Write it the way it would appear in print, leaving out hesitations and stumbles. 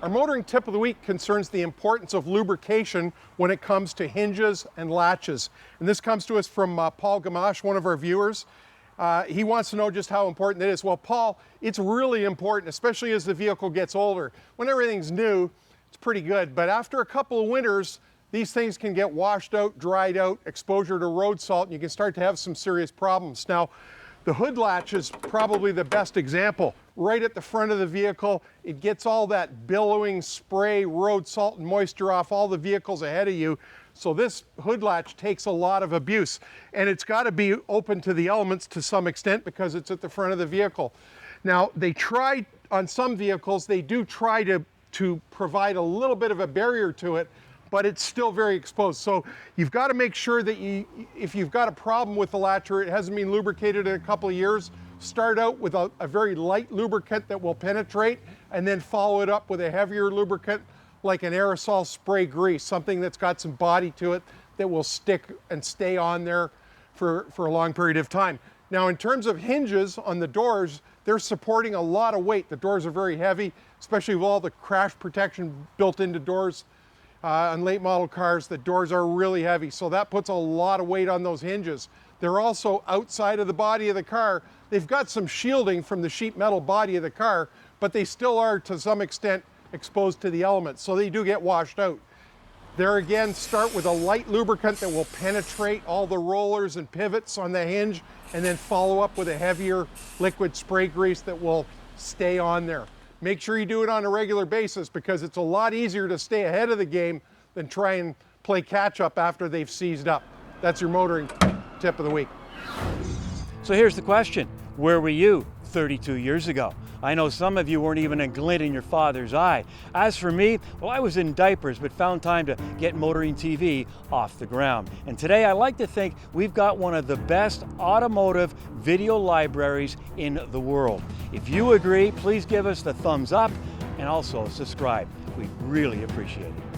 Our motoring tip of the week concerns the importance of lubrication when it comes to hinges and latches. And this comes to us from Paul Gamache, one of our viewers. He wants to know just how important it is. Well, Paul, it's really important, especially as the vehicle gets older. When everything's new, it's pretty good. But after a couple of winters, these things can get washed out, dried out, exposure to road salt, and you can start to have some serious problems. Now, the hood latch is probably the best example. Right at the front of the vehicle, it gets all that billowing spray, road salt and moisture off all the vehicles ahead of you. So this hood latch takes a lot of abuse. And it's got to be open to the elements to some extent because it's at the front of the vehicle. Now, they try, on some vehicles, they do try to provide a little bit of a barrier to it, but it's still very exposed. So you've got to make sure that if you've got a problem with the latch or it hasn't been lubricated in a couple of years, start out with a very light lubricant that will penetrate and then follow it up with a heavier lubricant like an aerosol spray grease, something that's got some body to it that will stick and stay on there for a long period of time. Now, in terms of hinges on the doors, they're supporting a lot of weight. The doors are very heavy, especially with all the crash protection built into doors. On late model cars, the doors are really heavy, so that puts a lot of weight on those hinges. They're also outside of the body of the car. They've got some shielding from the sheet metal body of the car, but they still are to some extent exposed to the elements, so they do get washed out. There again, start with a light lubricant that will penetrate all the rollers and pivots on the hinge, and then follow up with a heavier liquid spray grease that will stay on there. Make sure you do it on a regular basis because it's a lot easier to stay ahead of the game than try and play catch up after they've seized up. That's your motoring tip of the week. So here's the question. Where were you 32 years ago? I know some of you weren't even a glint in your father's eye. As for me, well, I was in diapers but found time to get Motoring TV off the ground. And today I like to think we've got one of the best automotive video libraries in the world. If you agree, please give us the thumbs up and also subscribe. We'd really appreciate it.